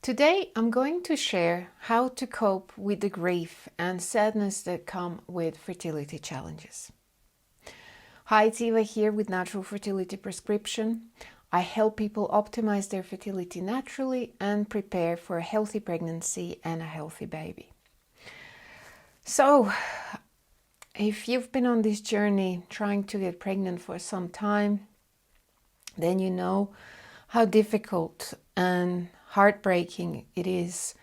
Today I'm going to share how to cope with the grief and sadness that come with fertility challenges. Hi, it's Eva here with Natural Fertility Prescription. I help people optimize their fertility naturally and prepare for a healthy pregnancy and a healthy baby. So, if you've been on this journey trying to get pregnant for some time, then you know how difficult and heartbreaking it is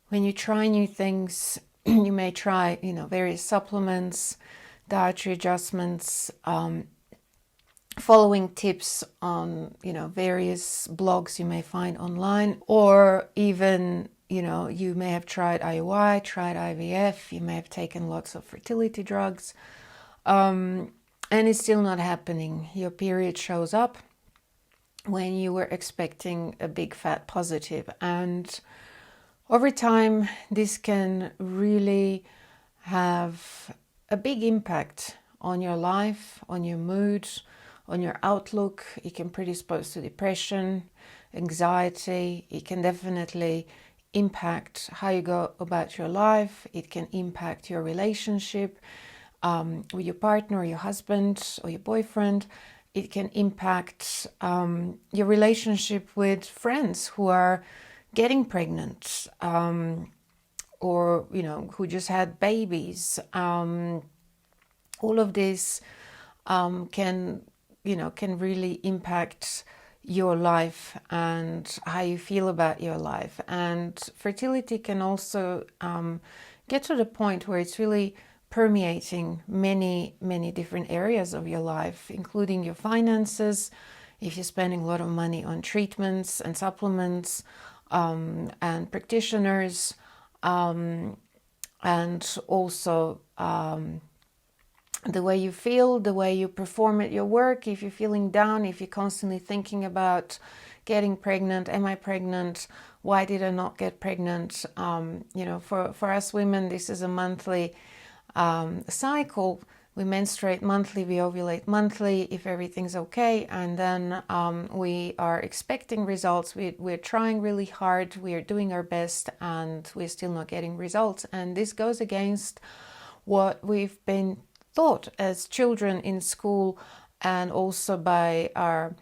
when you try new things. You may try, various supplements, dietary adjustments, following tips on, various blogs you may find online, or even, you may have tried IUI, tried IVF, you may have taken lots of fertility drugs, and it's still not happening. Your period shows up when you were expecting a big fat positive, and over time this can really have a big impact on your life, on your mood, on your outlook. It can predispose to depression, anxiety. It can definitely impact how you go about your life. It can impact your relationship with your partner or your husband or your boyfriend. It can impact your relationship with friends who are getting pregnant or, who just had babies. All of this can really impact your life and how you feel about your life. And fertility can also get to the point where it's really permeating many different areas of your life, including your finances, if you're spending a lot of money on treatments and supplements and practitioners, and also the way you feel, the way you perform at your work. If you're feeling down, if you're constantly thinking about getting pregnant, am I pregnant? Why did I not get pregnant? For us women, this is a monthly cycle. We menstruate monthly, we ovulate monthly if everything's okay, and then we are expecting results. We're trying really hard, we are doing our best, and we're still not getting results. And this goes against what we've been taught as children in school and also by our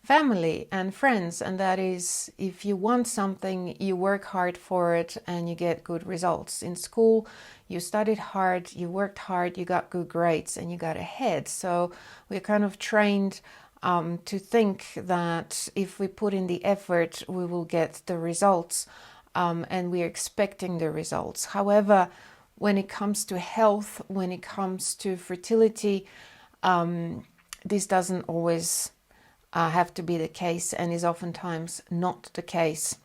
family and friends, and that is, if you want something, you work hard for it and you get good results. In school, you studied hard, you worked hard, you got good grades, and you got ahead. So we're kind of trained to think that if we put in the effort, we will get the results, and we're expecting the results. However, when it comes to health, when it comes to fertility, this doesn't always have to be the case, and is oftentimes not the case.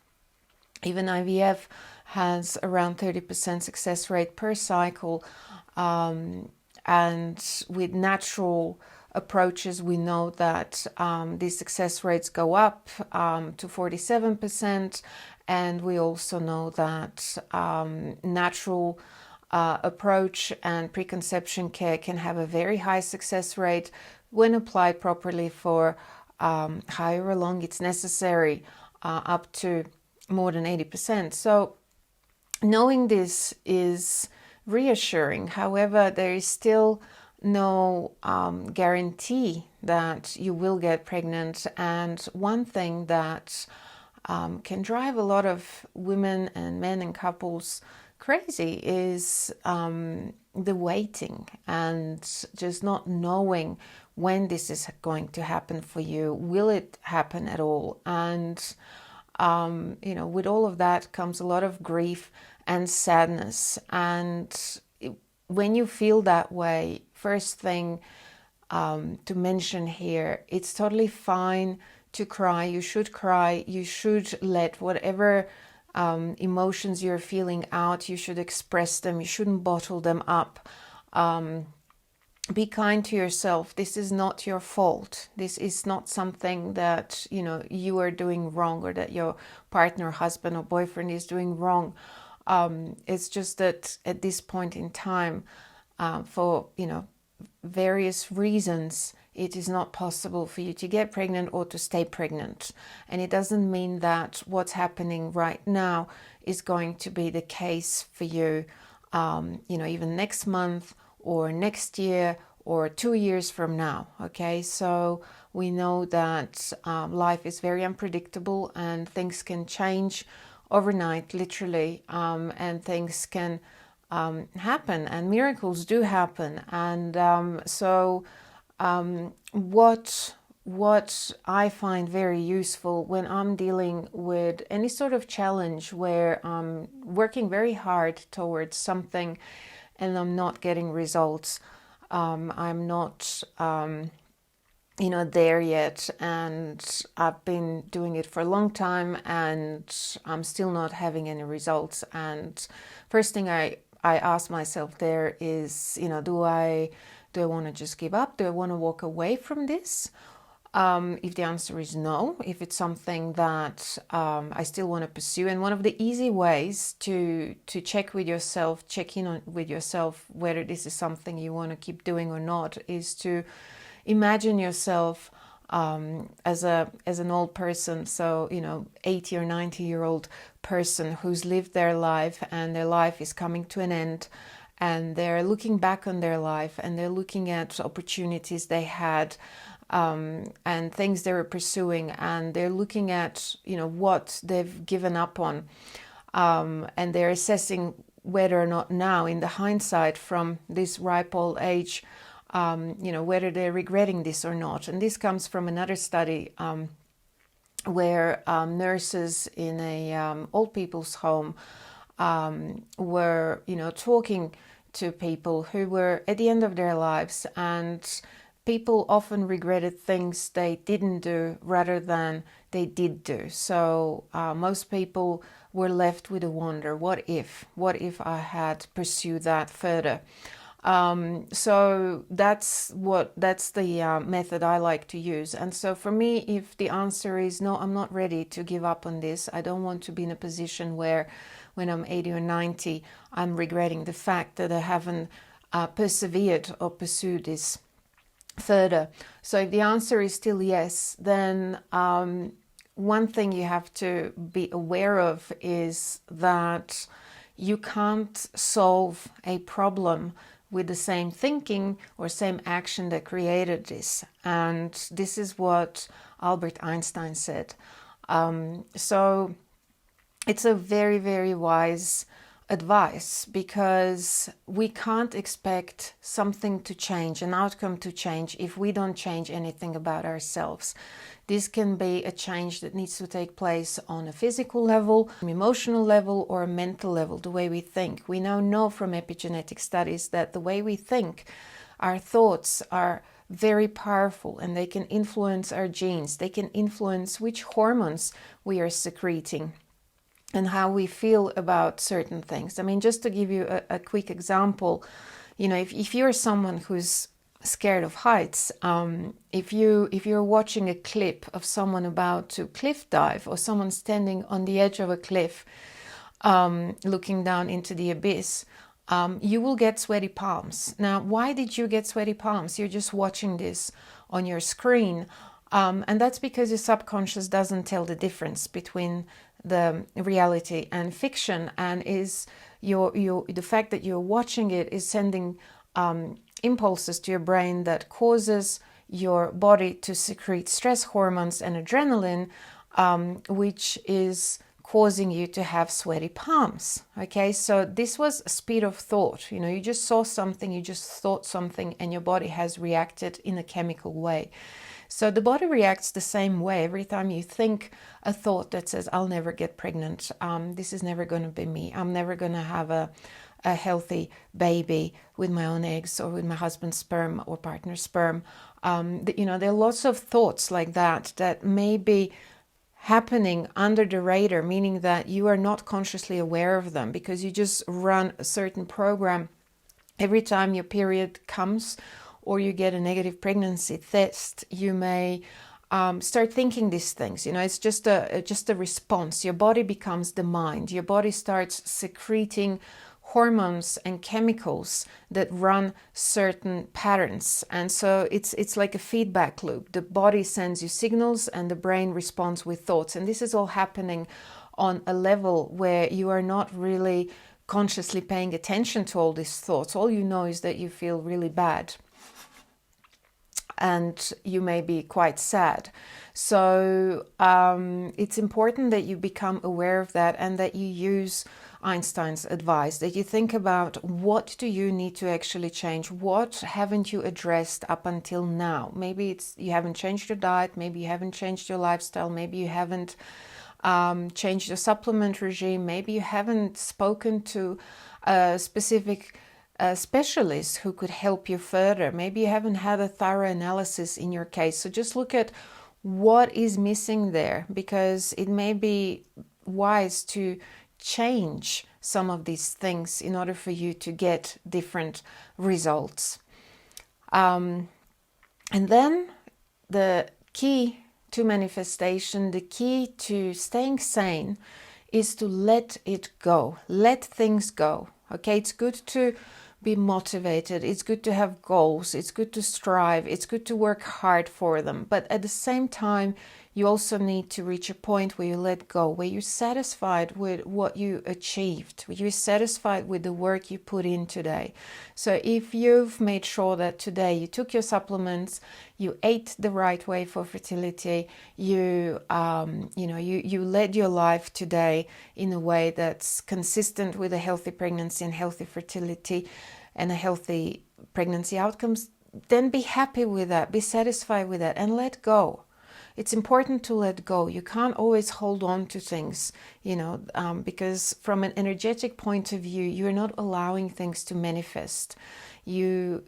Even IVF has around 30% success rate per cycle, and with natural approaches we know that these success rates go up to 47%, and we also know that natural approach and preconception care can have a very high success rate when applied properly for however long it's necessary, up to more than 80%. So knowing this is reassuring. However, there is still no guarantee that you will get pregnant. And one thing that can drive a lot of women and men and couples crazy is the waiting and just not knowing when this is going to happen for you. Will it happen at all? And with all of that comes a lot of grief and sadness. And when you feel that way, first thing to mention here, it's totally fine to cry. You should cry. You should let whatever emotions you're feeling out, you should express them. You shouldn't bottle them up. Be kind to yourself. This is not your fault. This is not something that you are doing wrong, or that your partner, husband or boyfriend is doing wrong. It's just that at this point in time, for various reasons, it is not possible for you to get pregnant or to stay pregnant. And it doesn't mean that what's happening right now is going to be the case for you, even next month or next year or 2 years from now. Okay, so we know that life is very unpredictable and things can change overnight, literally, and things can happen, and miracles do happen. And what I find very useful when I'm dealing with any sort of challenge where I'm working very hard towards something and I'm not getting results, I'm not there yet, and I've been doing it for a long time and I'm still not having any results. And first thing I ask myself there is, do I want to just give up? Do I want to walk away from this? If the answer is no, if it's something that I still want to pursue, and one of the easy ways to check with yourself, check in with yourself whether this is something you want to keep doing or not, is to imagine yourself as an old person, so 80 or 90-year-old person who's lived their life and their life is coming to an end, and they're looking back on their life and they're looking at opportunities they had, and things they were pursuing, and they're looking at what they've given up on, and they're assessing whether or not now, in the hindsight from this ripe old age, whether they're regretting this or not. And this comes from another study where nurses in a old people's home were talking to people who were at the end of their lives, and people often regretted things they didn't do rather than they did do. So most people were left with a wonder, what if I had pursued that further? So that's the method I like to use. And so for me, if the answer is no, I'm not ready to give up on this, I don't want to be in a position where when I'm 80 or 90, I'm regretting the fact that I haven't persevered or pursued this further. So if the answer is still yes, then one thing you have to be aware of is that you can't solve a problem with the same thinking or same action that created this. And this is what Albert Einstein said. So it's a very, very wise advice, because we can't expect something to change, an outcome to change, if we don't change anything about ourselves. This can be a change that needs to take place on a physical level, emotional level, or a mental level, the way we think. We now know from epigenetic studies that the way we think, our thoughts are very powerful, and they can influence our genes. They can influence which hormones we are secreting and how we feel about certain things. I mean, just to give you a quick example, if you're someone who's scared of heights, if you're watching a clip of someone about to cliff dive, or someone standing on the edge of a cliff looking down into the abyss, you will get sweaty palms. Now, why did you get sweaty palms? You're just watching this on your screen, and that's because your subconscious doesn't tell the difference between the reality and fiction, and is the fact that you're watching it is sending impulses to your brain that causes your body to secrete stress hormones and adrenaline, which is causing you to have sweaty palms. Okay, so this was a speed of thought. You just saw something, you just thought something, and your body has reacted in a chemical way. So the body reacts the same way every time you think a thought that says, I'll never get pregnant, this is never going to be me, I'm never going to have a healthy baby with my own eggs or with my husband's sperm or partner's sperm. There are lots of thoughts like that may be happening under the radar, meaning that you are not consciously aware of them, because you just run a certain program every time your period comes or you get a negative pregnancy test. You may start thinking these things. It's just a response. Your body becomes the mind. Your body starts secreting hormones and chemicals that run certain patterns. And so it's like a feedback loop. The body sends you signals and the brain responds with thoughts. And this is all happening on a level where you are not really consciously paying attention to all these thoughts. All you know is that you feel really bad and you may be quite sad. So it's important that you become aware of that and that you use Einstein's advice, that you think about what do you need to actually change? What haven't you addressed up until now? Maybe it's you haven't changed your diet, maybe you haven't changed your lifestyle, maybe you haven't changed your supplement regime, maybe you haven't spoken to a specific specialist who could help you further. Maybe you haven't had a thorough analysis in your case. So just look at what is missing there, because it may be wise to change some of these things in order for you to get different results. And then the key to manifestation, the key to staying sane is to let it go. Let things go. Okay, it's good to be motivated. It's good to have goals. It's good to strive. It's good to work hard for them. But at the same time, you also need to reach a point where you let go, where you're satisfied with what you achieved, where you're satisfied with the work you put in today. So if you've made sure that today you took your supplements, you ate the right way for fertility, you led your life today in a way that's consistent with a healthy pregnancy and healthy fertility and a healthy pregnancy outcomes, then be happy with that, be satisfied with that, and let go. It's important to let go. You can't always hold on to things, because from an energetic point of view, you're not allowing things to manifest. You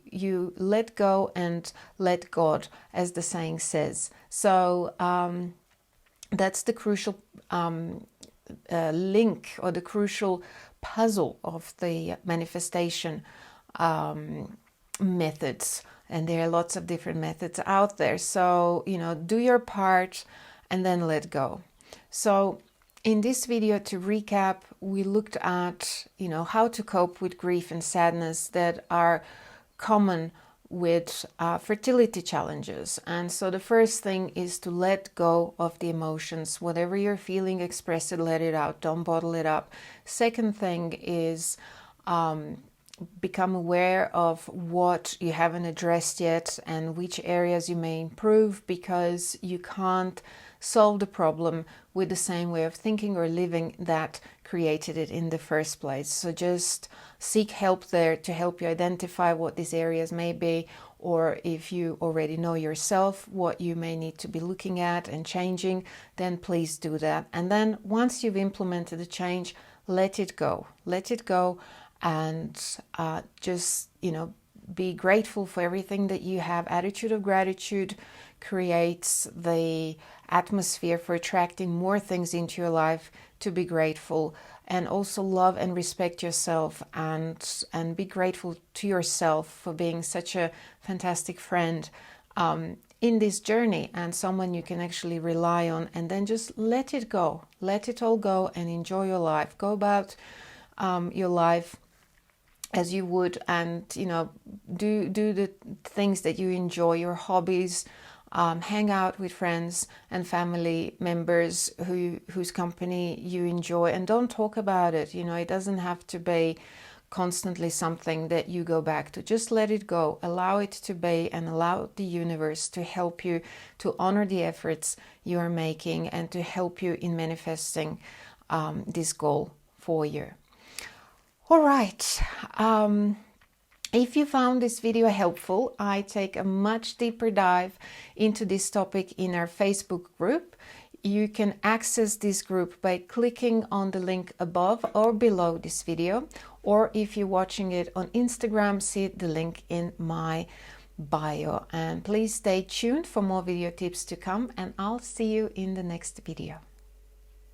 let go and let God, as the saying says. So that's the crucial link, or the crucial puzzle of the manifestation methods. And there are lots of different methods out there. So, do your part and then let go. So in this video, to recap, we looked at, how to cope with grief and sadness that are common with fertility challenges. And so the first thing is to let go of the emotions. Whatever you're feeling, express it, let it out. Don't bottle it up. Second thing is become aware of what you haven't addressed yet and which areas you may improve, because you can't solve the problem with the same way of thinking or living that created it in the first place. So just seek help there to help you identify what these areas may be, or if you already know yourself what you may need to be looking at and changing, then please do that. And then once you've implemented the change, let it go. Let it go. And just, be grateful for everything that you have. Attitude of gratitude creates the atmosphere for attracting more things into your life to be grateful. And also love and respect yourself, and be grateful to yourself for being such a fantastic friend in this journey, and someone you can actually rely on. And then just let it go. Let it all go and enjoy your life. Go about your life as you would, and do the things that you enjoy, your hobbies, hang out with friends and family members whose company you enjoy, and don't talk about it. It doesn't have to be constantly something that you go back to. Just let it go, allow it to be, and allow the universe to help you to honor the efforts you are making and to help you in manifesting this goal for you. All right. If you found this video helpful, I take a much deeper dive into this topic in our Facebook group. You can access this group by clicking on the link above or below this video, or if you're watching it on Instagram, see the link in my bio. And please stay tuned for more video tips to come, and I'll see you in the next video.